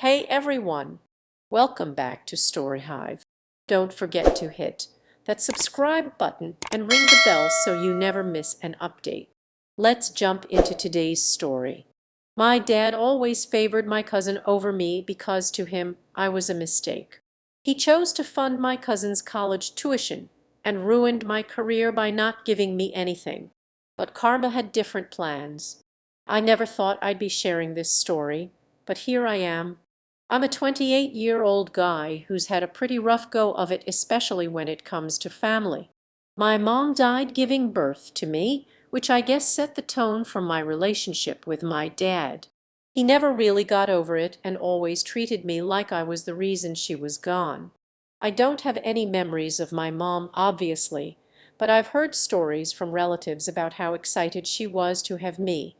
Hey everyone, welcome back to Story Hive. Don't forget to hit that subscribe button and ring the bell so you never miss an update. Let's jump into today's story. My dad always favored my cousin over me because to him I was a mistake. He chose to fund my cousin's college tuition and ruined my career by not giving me anything. But karma had different plans. I never thought I'd be sharing this story, but here I am. I'm a 28-year-old guy who's had a pretty rough go of it, especially when it comes to family. My mom died giving birth to me, which I guess set the tone for my relationship with my dad. He never really got over it and always treated me like I was the reason she was gone. I don't have any memories of my mom, obviously, but I've heard stories from relatives about how excited she was to have me.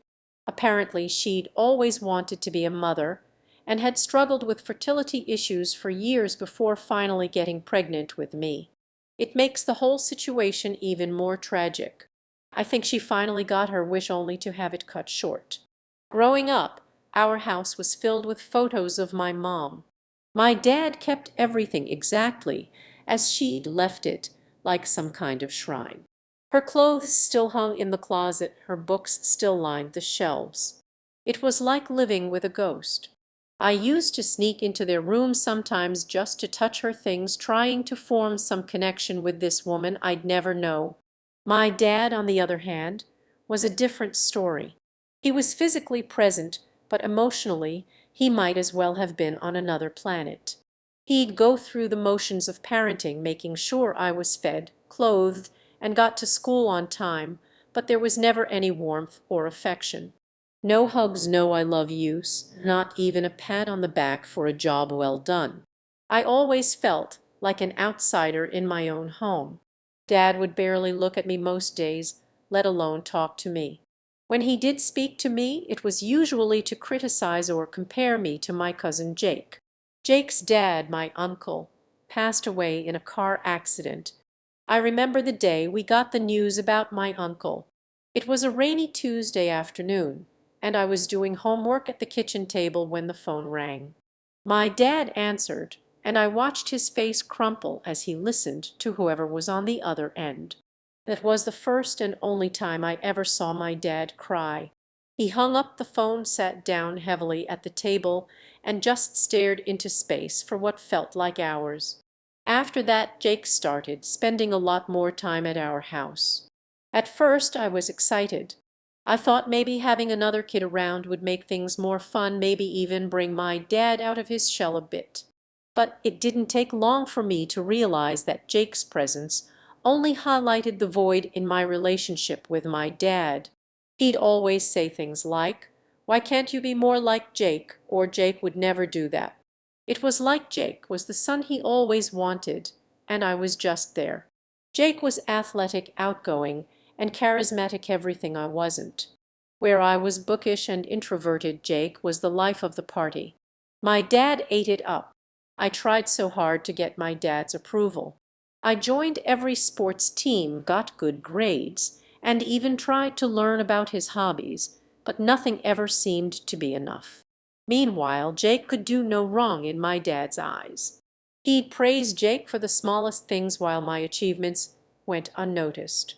Apparently, she'd always wanted to be a mother and had struggled with fertility issues for years before finally getting pregnant with me. It makes the whole situation even more tragic. I think she finally got her wish only to have it cut short. Growing up, our house was filled with photos of my mom. My dad kept everything exactly as she'd left it, like some kind of shrine. Her clothes still hung in the closet, her books still lined the shelves. It was like living with a ghost. I used to sneak into their room sometimes just to touch her things, trying to form some connection with this woman I'd never know. My dad, on the other hand, was a different story. He was physically present, but emotionally he might as well have been on another planet. He'd go through the motions of parenting, making sure I was fed, clothed, and got to school on time, but there was never any warmth or affection. No hugs, no I love yous, not even a pat on the back for a job well done. I always felt like an outsider in my own home. Dad would barely look at me most days, let alone talk to me. When he did speak to me, it was usually to criticize or compare me to my cousin Jake. Jake's dad, my uncle, passed away in a car accident. I remember the day we got the news about my uncle. It was a rainy Tuesday afternoon, and I was doing homework at the kitchen table when the phone rang. My dad answered, and I watched his face crumple as he listened to whoever was on the other end. That was the first and only time I ever saw my dad cry. He hung up the phone, sat down heavily at the table, and just stared into space for what felt like hours. After that, Jake started spending a lot more time at our house. At first, I was excited. I thought maybe having another kid around would make things more fun, maybe even bring my dad out of his shell a bit. But it didn't take long for me to realize that Jake's presence only highlighted the void in my relationship with my dad. He'd always say things like, "Why can't you be more like Jake?" or "Jake would never do that." It was like Jake was the son he always wanted, and I was just there. Jake was athletic, outgoing, and charismatic, everything I wasn't. Where I was bookish and introverted, Jake was the life of the party. My dad ate it up. I tried so hard to get my dad's approval. I joined every sports team, got good grades, and even tried to learn about his hobbies, but nothing ever seemed to be enough. Meanwhile, Jake could do no wrong in my dad's eyes. He'd praise Jake for the smallest things while my achievements went unnoticed.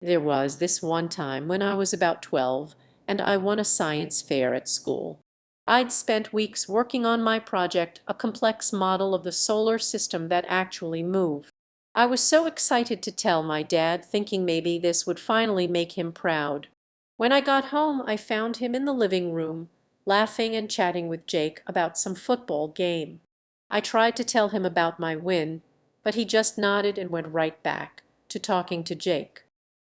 There was this one time when I was about 12 and I won a science fair at school. I'd spent weeks working on my project, a complex model of the solar system that actually moved. I was so excited to tell my dad, thinking maybe this would finally make him proud. When I got home, I found him in the living room, laughing and chatting with Jake about some football game. I tried to tell him about my win, but he just nodded and went right back to talking to Jake.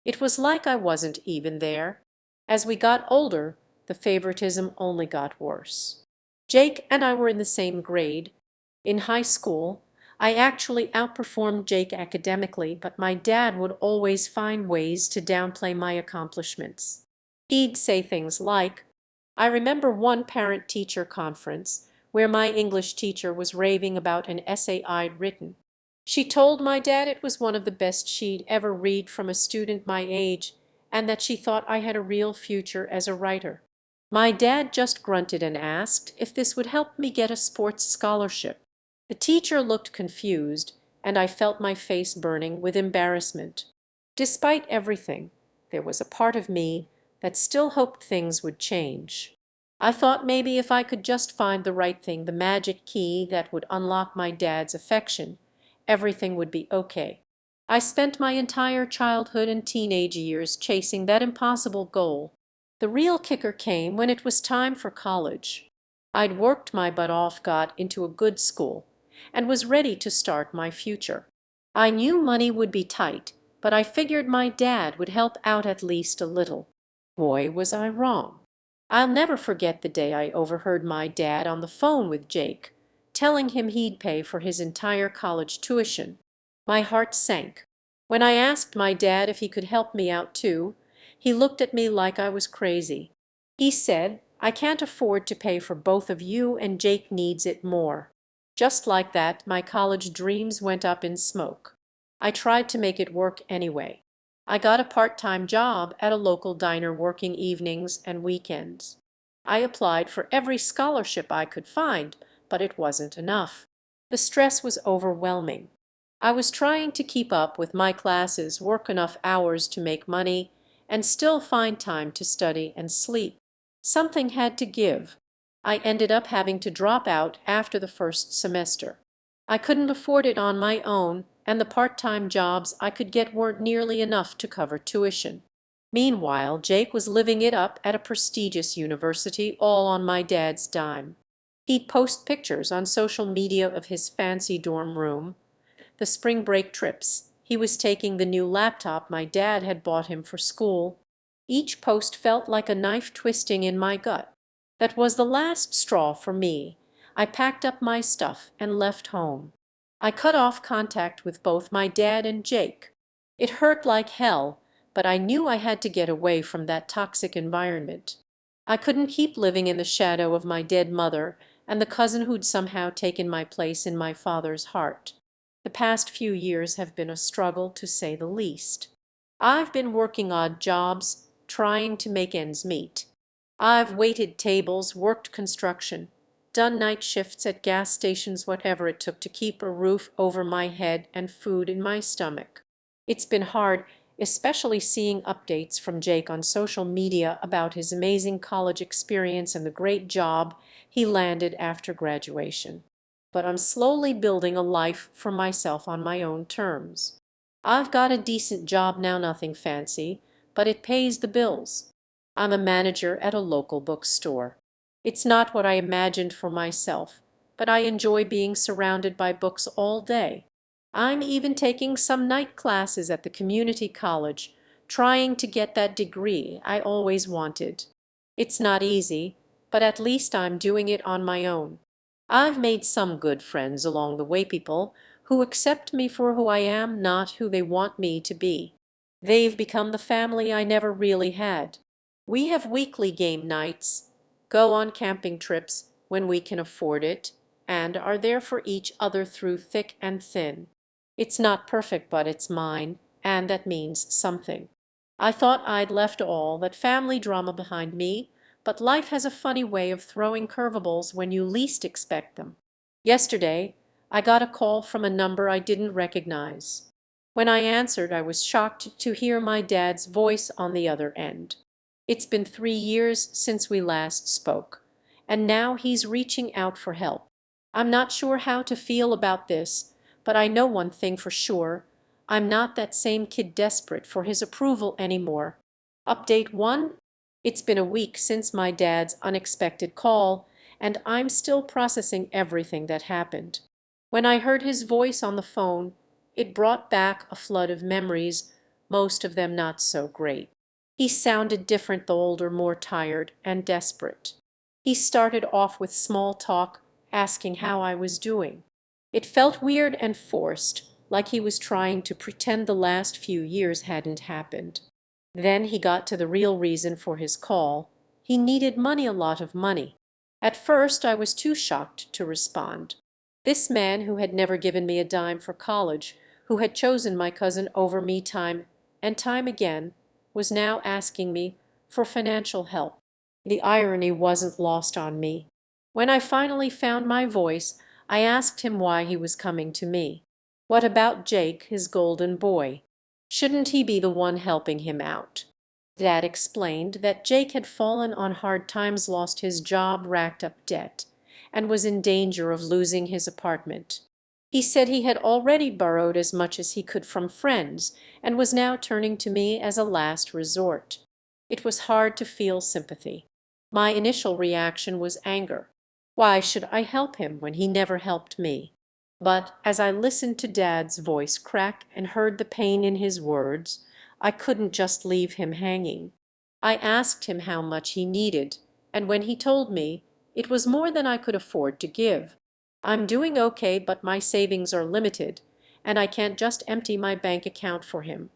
It was like I wasn't even there. As we got older, the favoritism only got worse. Jake and I were in the same grade. In high school, I actually outperformed Jake academically, but my dad would always find ways to downplay my accomplishments. He'd say things like, I remember one parent-teacher conference where my English teacher was raving about an essay I'd written. She told my dad it was one of the best she'd ever read from a student my age, and that she thought I had a real future as a writer. My dad just grunted and asked if this would help me get a sports scholarship. The teacher looked confused, and I felt my face burning with embarrassment. Despite everything, there was a part of me that still hoped things would change. I thought maybe if I could just find the right thing, the magic key that would unlock my dad's affection, everything would be okay. I spent my entire childhood and teenage years chasing that impossible goal. The real kicker came when it was time for college. I'd worked my butt off, got into a good school, and was ready to start my future. I knew money would be tight, but I figured my dad would help out at least a little. Boy, was I wrong. I'll never forget the day I overheard my dad on the phone with Jake, telling him he'd pay for his entire college tuition. My heart sank. When I asked my dad if he could help me out too, he looked at me like I was crazy. He said, "I can't afford to pay for both of you, and Jake needs it more." Just like that, my college dreams went up in smoke. I tried to make it work anyway. I got a part-time job at a local diner working evenings and weekends. I applied for every scholarship I could find, but it wasn't enough. The stress was overwhelming. I was trying to keep up with my classes, work enough hours to make money, and still find time to study and sleep. Something had to give. I ended up having to drop out after the first semester. I couldn't afford it on my own, and the part-time jobs I could get weren't nearly enough to cover tuition. Meanwhile, Jake was living it up at a prestigious university, all on my dad's dime. He'd post pictures on social media of his fancy dorm room, the spring break trips he was taking, the new laptop my dad had bought him for school. Each post felt like a knife twisting in my gut. That was the last straw for me. I packed up my stuff and left home. I cut off contact with both my dad and Jake. It hurt like hell, but I knew I had to get away from that toxic environment. I couldn't keep living in the shadow of my dead mother and the cousin who'd somehow taken my place in my father's heart. The past few years have been a struggle, to say the least. I've been working odd jobs, trying to make ends meet. I've waited tables, worked construction, done night shifts at gas stations, whatever it took to keep a roof over my head and food in my stomach. It's been hard, especially seeing updates from Jake on social media about his amazing college experience and the great job he landed after graduation. But I'm slowly building a life for myself on my own terms. I've got a decent job now, nothing fancy, but it pays the bills. I'm a manager at a local bookstore. It's not what I imagined for myself, but I enjoy being surrounded by books all day. I'm even taking some night classes at the community college, trying to get that degree I always wanted. It's not easy, but at least I'm doing it on my own. I've made some good friends along the way, people who accept me for who I am, not who they want me to be. They've become the family I never really had. We have weekly game nights, go on camping trips when we can afford it, and are there for each other through thick and thin. It's not perfect, but it's mine, and that means something. I thought I'd left all that family drama behind me, but life has a funny way of throwing curveballs when you least expect them. Yesterday, I got a call from a number I didn't recognize. When I answered, I was shocked to hear my dad's voice on the other end. It's been 3 years since we last spoke, and now he's reaching out for help. I'm not sure how to feel about this, but I know one thing for sure. I'm not that same kid desperate for his approval anymore. Update 1. It's been a week since my dad's unexpected call, and I'm still processing everything that happened. When I heard his voice on the phone, it brought back a flood of memories, most of them not so great. He sounded different, though older, more tired and desperate. He started off with small talk, asking how I was doing. It felt weird and forced, like he was trying to pretend the last few years hadn't happened. Then he got to the real reason for his call. He needed money, a lot of money. At first, I was too shocked to respond. This man, who had never given me a dime for college, who had chosen my cousin over me time and time again, was now asking me for financial help. The irony wasn't lost on me. When I finally found my voice, I asked him why he was coming to me. What about Jake, his golden boy? Shouldn't he be the one helping him out? Dad explained that Jake had fallen on hard times, lost his job, racked up debt, and was in danger of losing his apartment. He said he had already borrowed as much as he could from friends and was now turning to me as a last resort. It was hard to feel sympathy. My initial reaction was anger. Why should I help him when he never helped me? But as I listened to Dad's voice crack and heard the pain in his words, I couldn't just leave him hanging. I asked him how much he needed, and when he told me, it was more than I could afford to give. I'm doing okay, but my savings are limited, and I can't just empty my bank account for him.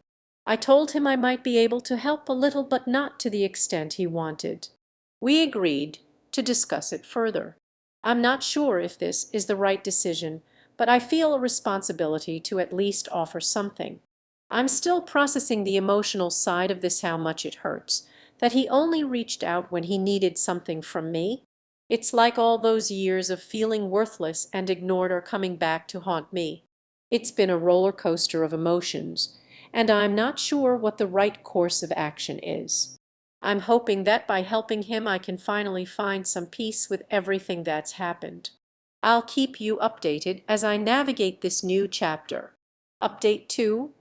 I told him I might be able to help a little, but not to the extent he wanted. We agreed to discuss it further. I'm not sure if this is the right decision, but I feel a responsibility to at least offer something. I'm still processing the emotional side of this, how much it hurts, that he only reached out when he needed something from me. It's like all those years of feeling worthless and ignored are coming back to haunt me. It's been a roller coaster of emotions, and I'm not sure what the right course of action is. I'm hoping that by helping him I can finally find some peace with everything that's happened. I'll keep you updated as I navigate this new chapter. Update 2.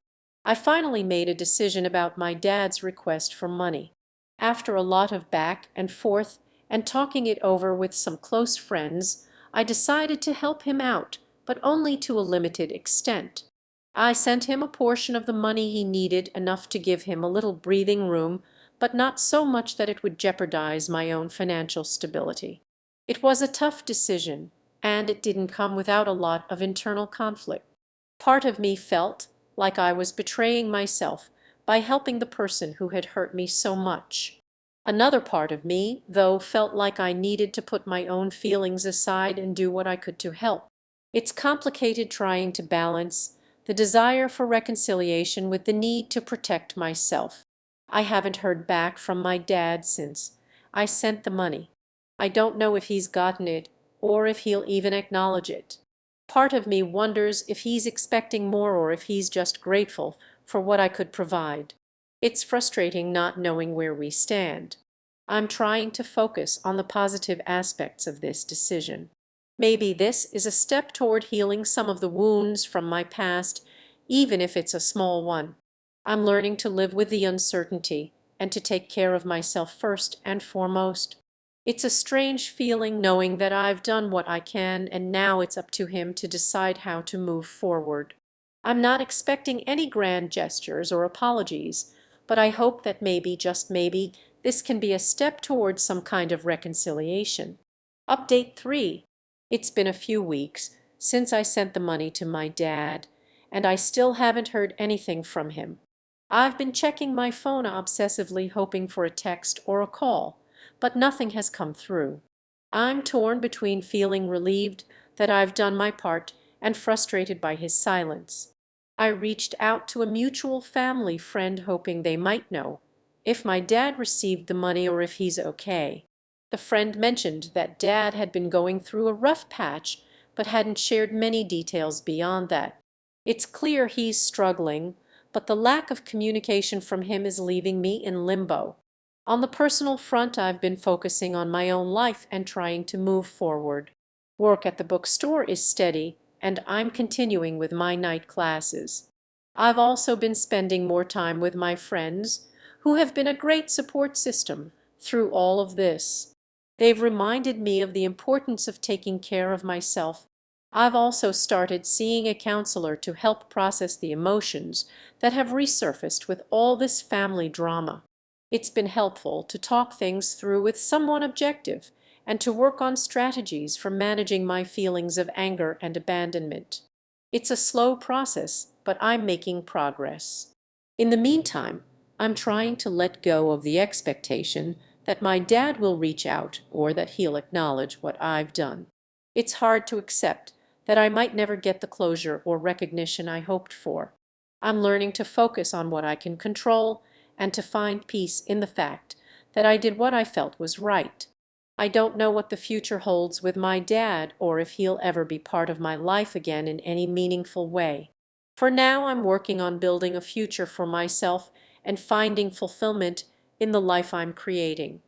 I finally made a decision about my dad's request for money. After a lot of back and forth and talking it over with some close friends, I decided to help him out, but only to a limited extent. I sent him a portion of the money he needed, enough to give him a little breathing room, but not so much that it would jeopardize my own financial stability. It was a tough decision, and it didn't come without a lot of internal conflict. Part of me felt like I was betraying myself by helping the person who had hurt me so much. Another part of me, though, felt like I needed to put my own feelings aside and do what I could to help. It's complicated trying to balance the desire for reconciliation with the need to protect myself. I haven't heard back from my dad since I sent the money. I don't know if he's gotten it or if he'll even acknowledge it. Part of me wonders if he's expecting more or if he's just grateful for what I could provide. It's frustrating not knowing where we stand. I'm trying to focus on the positive aspects of this decision. Maybe this is a step toward healing some of the wounds from my past, even if it's a small one. I'm learning to live with the uncertainty and to take care of myself first and foremost. It's a strange feeling knowing that I've done what I can and now it's up to him to decide how to move forward. I'm not expecting any grand gestures or apologies, but I hope that maybe, just maybe, this can be a step towards some kind of reconciliation. Update 3. It's been a few weeks since I sent the money to my dad, and I still haven't heard anything from him. I've been checking my phone obsessively, hoping for a text or a call, but nothing has come through. I'm torn between feeling relieved that I've done my part and frustrated by his silence. I reached out to a mutual family friend hoping they might know if my dad received the money or if he's okay. The friend mentioned that Dad had been going through a rough patch but hadn't shared many details beyond that. It's clear he's struggling, but the lack of communication from him is leaving me in limbo. On the personal front, I've been focusing on my own life and trying to move forward. Work at the bookstore is steady, and I'm continuing with my night classes. I've also been spending more time with my friends, who have been a great support system through all of this. They've reminded me of the importance of taking care of myself. I've also started seeing a counselor to help process the emotions that have resurfaced with all this family drama. It's been helpful to talk things through with someone objective and to work on strategies for managing my feelings of anger and abandonment. It's a slow process, but I'm making progress. In the meantime, I'm trying to let go of the expectation that my dad will reach out or that he'll acknowledge what I've done. It's hard to accept that I might never get the closure or recognition I hoped for. I'm learning to focus on what I can control and to find peace in the fact that I did what I felt was right. I don't know what the future holds with my dad or if he'll ever be part of my life again in any meaningful way. For now, I'm working on building a future for myself and finding fulfillment in the life I'm creating.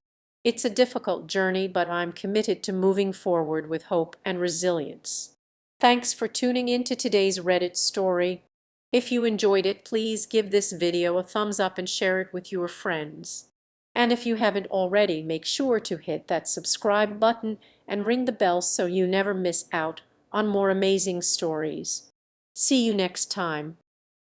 It's a difficult journey, but I'm committed to moving forward with hope and resilience. Thanks for tuning in to today's Reddit story. If you enjoyed it, please give this video a thumbs up and share it with your friends. And if you haven't already, make sure to hit that subscribe button and ring the bell so you never miss out on more amazing stories. See you next time.